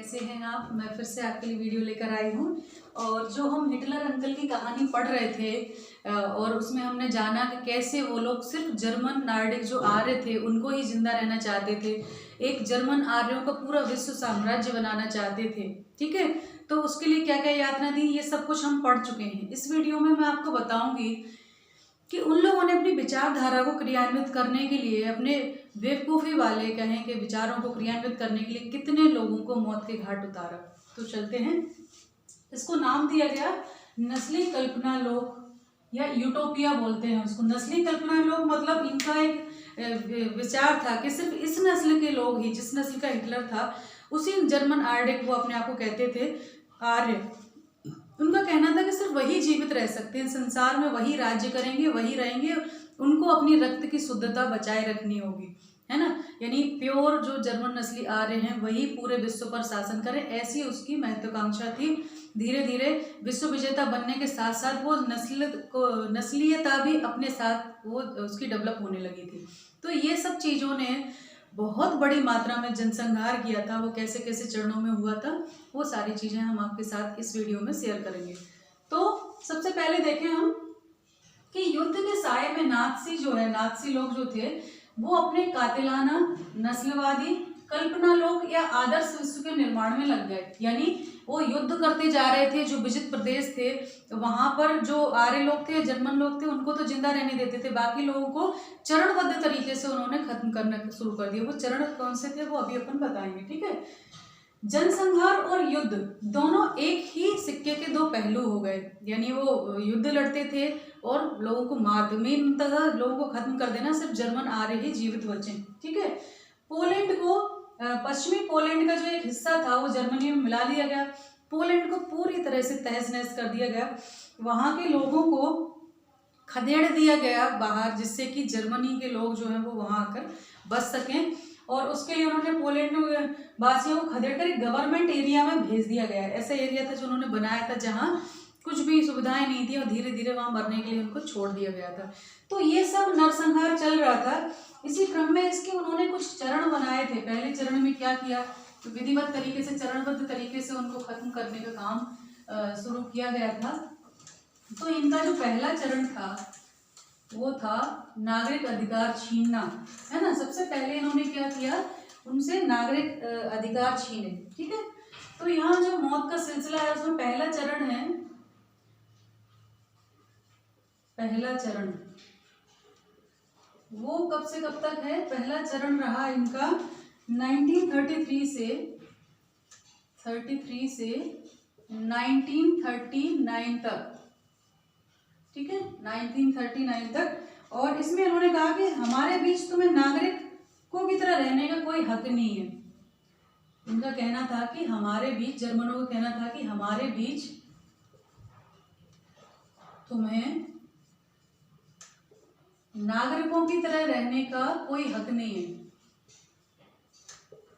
कैसे हैं आप। मैं फिर से आपके लिए वीडियो लेकर आई हूँ। और जो हम हिटलर अंकल की कहानी पढ़ रहे थे और उसमें हमने जाना कि कैसे वो लोग सिर्फ जर्मन नार्डिक जो आर्य थे उनको ही जिंदा रहना चाहते थे, एक जर्मन आर्यों का पूरा विश्व साम्राज्य बनाना चाहते थे। ठीक है, तो उसके लिए क्या क्या यातना थी ये सब कुछ हम पढ़ चुके हैं। इस वीडियो में मैं आपको बताऊंगी कि उन लोगों ने अपनी विचारधारा को क्रियान्वित करने के लिए, अपने बेवकूफ़ी वाले कहें कि विचारों को क्रियान्वित करने के लिए कितने लोगों को मौत के घाट उतारा। तो चलते हैं। इसको नाम दिया गया नस्ली कल्पना लोक या यूटोपिया बोलते हैं उसको। नस्ली कल्पना लोक मतलब इनका एक विचार था कि सिर्फ इस नस्ल के लोग ही, जिस नस्ल का हिटलर था उसी जर्मन आर्डिक वो अपने आप को कहते थे आर्य, उनका कहना था कि सिर्फ वही जीवित रह सकते हैं संसार में, वही राज्य करेंगे, वही रहेंगे, उनको अपनी रक्त की शुद्धता बचाए रखनी होगी, है ना। यानी प्योर जो जर्मन नस्ली आर्य हैं वही पूरे विश्व पर शासन करें, ऐसी उसकी महत्वाकांक्षा थी। धीरे धीरे विश्व विजेता बनने के साथ साथ वो नस्लीयता भी अपने साथ वो उसकी डेवलप होने लगी थी। तो ये सब चीज़ों ने बहुत बड़ी मात्रा में जनसंहार किया था। वो कैसे कैसे चरणों में हुआ था वो सारी चीज़ें हम आपके साथ इस वीडियो में शेयर करेंगे। तो सबसे पहले देखें हम कि युद्ध के साये में नाथसी लोग जो थे वो अपने कातिलाना, नस्लवादी, कल्पना लोक या आदर्श विश्व के निर्माण में लग गए। यानी वो युद्ध करते जा रहे थे। जो विजित प्रदेश थे वहां पर जो आर्य लोग थे, जर्मन लोग थे, उनको तो जिंदा रहने देते थे, बाकी लोगों को चरणबद्ध तरीके से उन्होंने खत्म करना शुरू कर दिया। वो चरण कौन से थे वो अभी अपन बताएंगे। ठीक है, जनसंहार और युद्ध दोनों एक ही सिक्के के दो पहलू हो गए। यानी वो युद्ध लड़ते थे और लोगों को मार दो, मेन लोगों को खत्म कर देना, सिर्फ जर्मन आर्य ही जीवित बचे। ठीक है, पोलैंड को, पश्चिमी पोलैंड का जो एक हिस्सा था वो जर्मनी में मिला दिया गया। पोलैंड को पूरी तरह से तहस नहस कर दिया गया। वहां के लोगों को खदेड़ दिया गया बाहर, जिससे कि जर्मनी के लोग जो है वो वहां आकर बच सकें। और उसके लिए उन्होंने पोलैंड वासियों को खदेड़ कर एक गवर्नमेंट एरिया में भेज दिया गया। ऐसा एरिया था जो उन्होंने बनाया था जहाँ कुछ भी सुविधाएं नहीं थी और धीरे धीरे वहां मरने के लिए उनको छोड़ दिया गया था। तो ये सब नरसंहार चल रहा था। इसी क्रम में इसके उन्होंने कुछ चरण बनाए थे। पहले चरण में क्या किया, तो विधिवत तरीके से, चरणबद्ध तरीके से उनको खत्म करने का काम शुरू किया गया था। तो इनका जो पहला चरण था वो था नागरिक अधिकार छीनना, है ना। सबसे पहले इन्होंने क्या किया, उनसे नागरिक अधिकार छीने। ठीक है, तो यहाँ जो मौत का सिलसिला है उसमें पहला चरण है, पहला चरण वो कब से कब तक है। पहला चरण रहा इनका 1933 से 1939 तक। ठीक है, 1939 तक। और इसमें उन्होंने कहा कि हमारे बीच तुम्हें नागरिकों की तरह रहने का कोई हक नहीं है। उनका कहना था कि हमारे बीच, जर्मनों का कहना था कि हमारे बीच तुम्हें नागरिकों की तरह रहने का कोई हक नहीं है,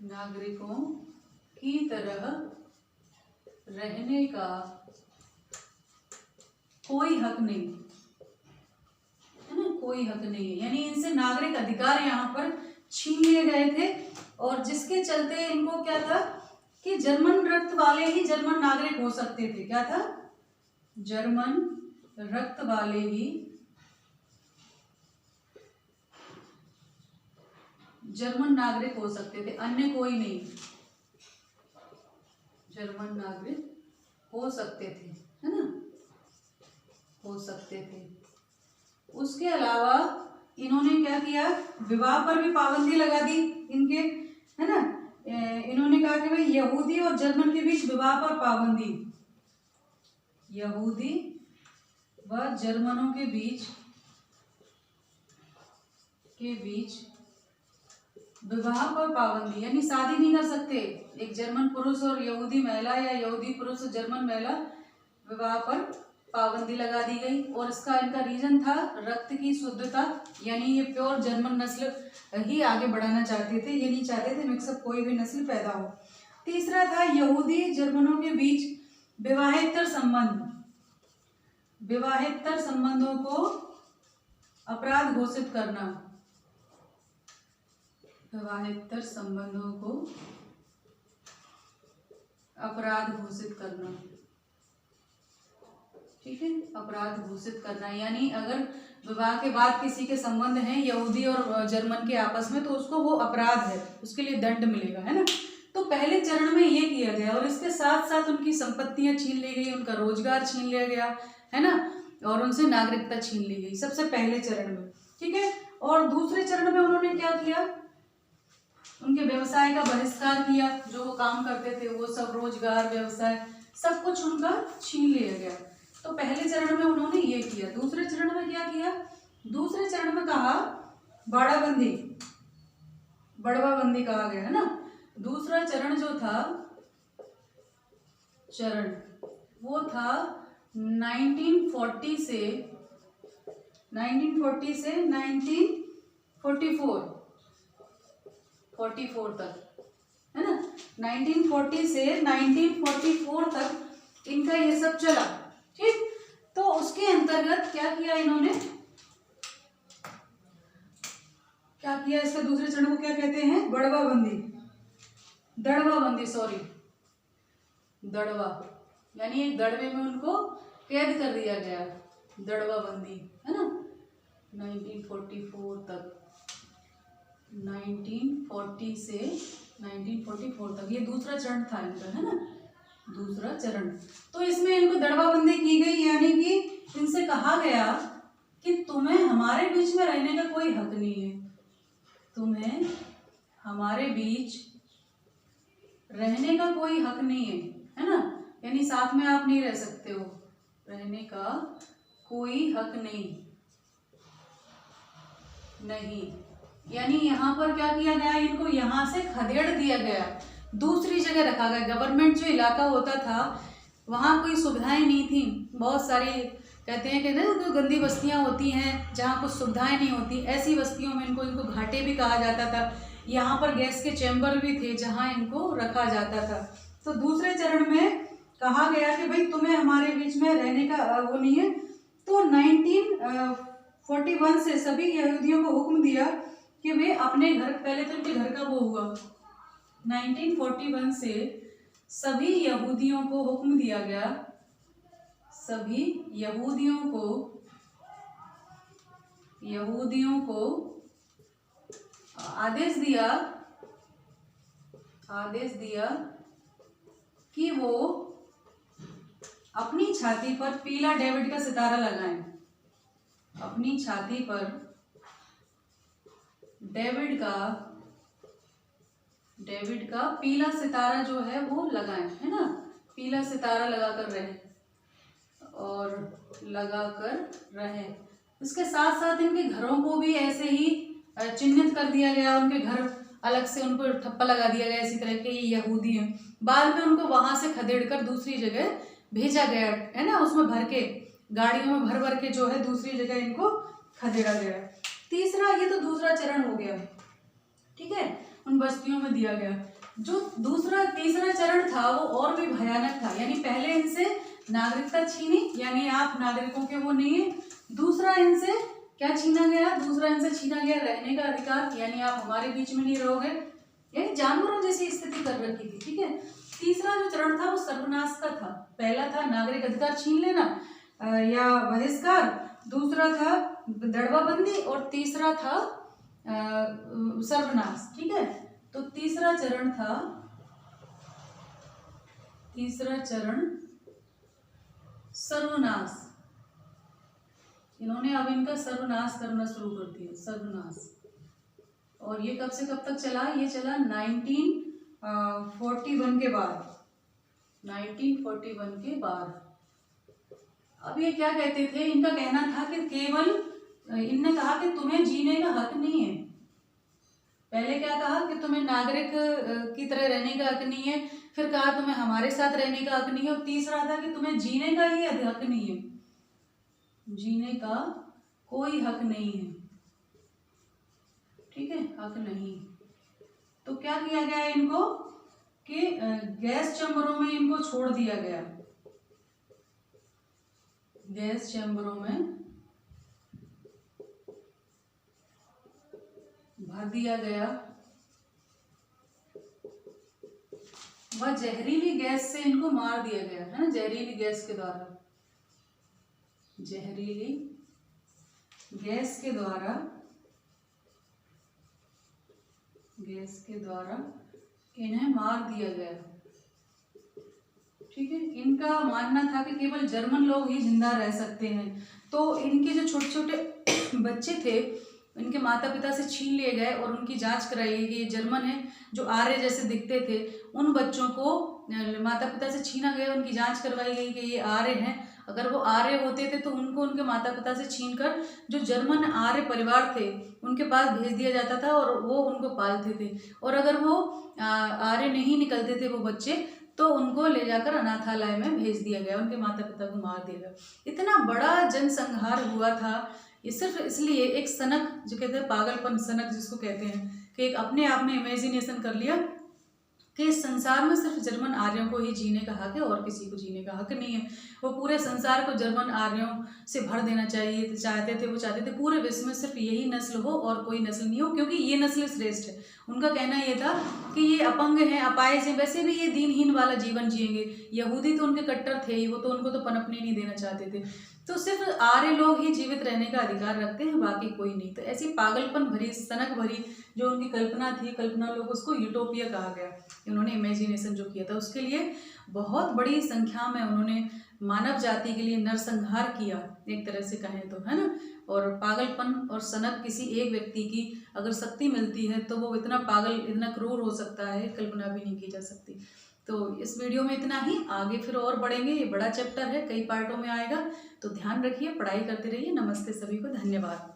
नागरिकों की तरह रहने का कोई हक नहीं है ना, कोई हक नहीं है। यानी इनसे नागरिक अधिकार यहाँ पर छीन लिए गए थे। और जिसके चलते इनको क्या था कि जर्मन रक्त वाले ही जर्मन नागरिक हो सकते थे। क्या था, जर्मन रक्त वाले ही जर्मन नागरिक हो सकते थे, अन्य कोई नहीं जर्मन नागरिक हो सकते थे, है ना, हो सकते थे। उसके अलावा इन्होंने क्या किया, विवाह पर भी पाबंदी लगा दी इनके, है ना। इन्होंने कहा कि भाई यहूदी और जर्मन के बीच विवाह पर पाबंदी, यहूदी व जर्मनों के बीच विवाह पर पाबंदी, यानी शादी नहीं कर सकते एक जर्मन पुरुष और यहूदी महिला या यहूदी पुरुष और जर्मन महिला, विवाह पर पाबंदी लगा दी गई। और इसका इनका रीजन था रक्त की शुद्धता, यानी ये प्योर जर्मन नस्ल ही आगे बढ़ाना चाहते थे, ये नहीं चाहते थे मिक्सअप कोई भी नस्ल पैदा हो। तीसरा था यहूदी जर्मनों के बीच विवाहेतर संबंध, विवाहेतर संबंधों को अपराध घोषित करना, विवाहेतर संबंधों को अपराध घोषित करना, ठीक है, अपराध घोषित करना। यानी अगर विवाह के बाद किसी के संबंध हैं यहूदी और जर्मन के आपस में, तो उसको वो अपराध है, उसके लिए दंड मिलेगा, है ना। तो पहले चरण में ये किया गया और इसके साथ साथ उनकी संपत्तियां छीन ली गई, उनका रोजगार छीन लिया गया, है ना, और उनसे नागरिकता छीन ली गई, सबसे पहले चरण में, ठीक है। और दूसरे चरण में उन्होंने क्या किया, उनके व्यवसाय का बहिष्कार किया, जो वो काम करते थे वो सब रोजगार व्यवसाय सब कुछ उनका छीन लिया गया। तो पहले चरण में उन्होंने ये किया। दूसरे चरण में क्या किया, दूसरे चरण में कहा बाड़ाबंदी, बड़वाबंदी कहा गया, है ना। दूसरा चरण जो था चरण वो था 1940 से 1944 तक, है ना। 1940 से 1944 तक इनका ये सब चला, ठीक। तो उसके अंतर्गत क्या किया इन्होंने, क्या किया, इसका दूसरे चरण को क्या कहते हैं, बड़वाबंदी, दड़वाबंदी, सॉरी, दड़वा, यानी एक दड़वे में उनको कैद कर दिया गया, दड़वाबंदी, है ना। 1944 तक, 1940 से 1944 तक ये दूसरा चरण था इनका, है ना, दूसरा चरण। तो इसमें इनको दड़वाबंदी की गई, यानी कि इनसे कहा गया कि तुम्हें हमारे बीच में रहने का कोई हक नहीं है, तुम्हें हमारे बीच रहने का कोई हक नहीं है ना, यानी साथ में आप नहीं रह सकते हो, रहने का कोई हक नहीं, यानी यहाँ पर क्या किया गया, इनको यहाँ से खदेड़ दिया गया, दूसरी जगह रखा गया। गवर्नमेंट जो इलाका होता था वहाँ कोई सुविधाएं नहीं थी, बहुत सारी कहते हैं कि ना जो गंदी बस्तियाँ होती हैं जहाँ कुछ सुविधाएं नहीं होती, ऐसी बस्तियों में इनको घाटे भी कहा जाता था। यहाँ पर गैस के चैम्बर भी थे जहाँ इनको रखा जाता था। तो दूसरे चरण में कहा गया कि भाई तुम्हें हमारे बीच में रहने का वो नहीं है। तो 1941 से सभी यहूदियों को हुक्म दिया कि वे अपने घर, पहले तो उनके घर का वो हुआ, 1941 से सभी यहूदियों को हुक्म दिया गया, सभी यहूदियों को आदेश दिया कि वो अपनी छाती पर पीला डेविड का सितारा लगाएं, अपनी छाती पर डेविड का पीला सितारा जो है वो लगाएं, है ना, पीला सितारा लगाकर रहे। इसके साथ साथ इनके घरों को भी ऐसे ही चिन्हित कर दिया गया, उनके घर अलग से उनको ठप्पा लगा दिया गया, इसी तरह के ये यहूदी हैं। बाद में उनको वहां से खदेड़कर दूसरी जगह भेजा गया, है ना, उसमें भर के गाड़ियों में भर के जो है दूसरी जगह इनको खदेड़ा गया। तीसरा, ये तो दूसरा चरण हो गया, ठीक है, उन बस्तियों में दिया गया। जो तीसरा चरण था वो और भी भयानक था, यानी पहले इनसे नागरिकता छीनी, यानी आप नागरिकों के वो नहीं है। दूसरा इनसे क्या छीना गया, रहने का अधिकार, यानी आप हमारे बीच में नहीं रहोगे, यानी जानवरों जैसी स्थिति कर रखी थी, ठीक है। तीसरा जो चरण था वो सर्वनाश का था। पहला था नागरिक अधिकार छीन लेना या बहिष्कार, दूसरा था दड़वाबंदी और तीसरा था सर्वनाश, ठीक है। तो तीसरा चरण सर्वनाश, इन्होंने अब इनका सर्वनाश करना शुरू कर दिया, सर्वनाश। और ये कब से कब तक चला, ये चला 1941 के बाद, 1941 के बाद। अब ये क्या कहते थे, इनका कहना था कि केवल इनने कहा कि तुम्हें जीने का हक नहीं है। पहले क्या कहा कि तुम्हें नागरिक की तरह रहने का हक नहीं है, फिर कहा तुम्हें हमारे साथ रहने का हक नहीं है, और तीसरा था कि तुम्हें जीने का ही हक नहीं है, जीने का कोई हक नहीं है, ठीक है, हक नहीं। तो क्या किया गया इनको कि गैस चैम्बरों में इनको छोड़ दिया गया, गैस चैम्बरों में भर दिया गया, वह जहरीली गैस से इनको मार दिया गया है ना, जहरीली गैस के द्वारा, जहरीली गैस के द्वारा, इन्हें मार दिया गया। ठीक है, इनका मानना था कि केवल जर्मन लोग ही जिंदा रह सकते हैं। तो इनके जो छोटे छोटे बच्चे थे, इनके माता पिता से छीन लिए गए और उनकी जांच कराई गई कि ये जर्मन है, जो आर्य जैसे दिखते थे। उन बच्चों को माता पिता से छीना गया, उनकी जांच करवाई गई कि ये आर्य हैं। अगर वो आर्य होते थे तो उनको उनके माता पिता से छीनकर जो जर्मन आर्य परिवार थे उनके पास भेज दिया जाता था और वो उनको पालते थे। और अगर वो आर्य नहीं निकलते थे वो बच्चे, तो उनको ले जाकर अनाथालय में भेज दिया गया, उनके माता पिता को मार दिया गया। इतना बड़ा जनसंहार हुआ था। ये सिर्फ इसलिए एक सनक, जो कहते हैं पागलपन, सनक जिसको कहते हैं, कि एक अपने आप में इमेजिनेशन कर लिया कि इस संसार में सिर्फ जर्मन आर्यों को ही जीने का हक है और किसी को जीने का हक नहीं है। वो पूरे संसार को जर्मन आर्यों से भर देना चाहिए वो चाहते थे पूरे विश्व में सिर्फ यही नस्ल हो और कोई नस्ल नहीं हो, क्योंकि ये नस्ल श्रेष्ठ है। उनका कहना ये था कि ये अपंग हैं, अपाहिज हैं, वैसे भी ये दीनहीन वाला जीवन जिएंगे। यहूदी तो उनके कट्टर थे ही, वो तो उनको तो पनपने नहीं देना चाहते थे। तो सिर्फ आर्य लोग ही जीवित रहने का अधिकार रखते हैं, बाकी कोई नहीं। तो ऐसी पागलपन भरी, सनक भरी जो उनकी कल्पना थी, कल्पना लोग, उसको यूटोपिया कहा गया। उन्होंने इमेजिनेशन जो किया था उसके लिए बहुत बड़ी संख्या में उन्होंने मानव जाति के लिए नरसंहार किया, एक तरह से कहें तो, है ना। और पागलपन और सनक किसी एक व्यक्ति की अगर शक्ति मिलती है तो वो इतना पागल, इतना क्रूर हो सकता है, कल्पना भी नहीं की जा सकती। तो इस वीडियो में इतना ही, आगे फिर और बढ़ेंगे। ये बड़ा चैप्टर है, कई पार्टों में आएगा, तो ध्यान रखिए, पढ़ाई करते रहिए। नमस्ते सभी को, धन्यवाद।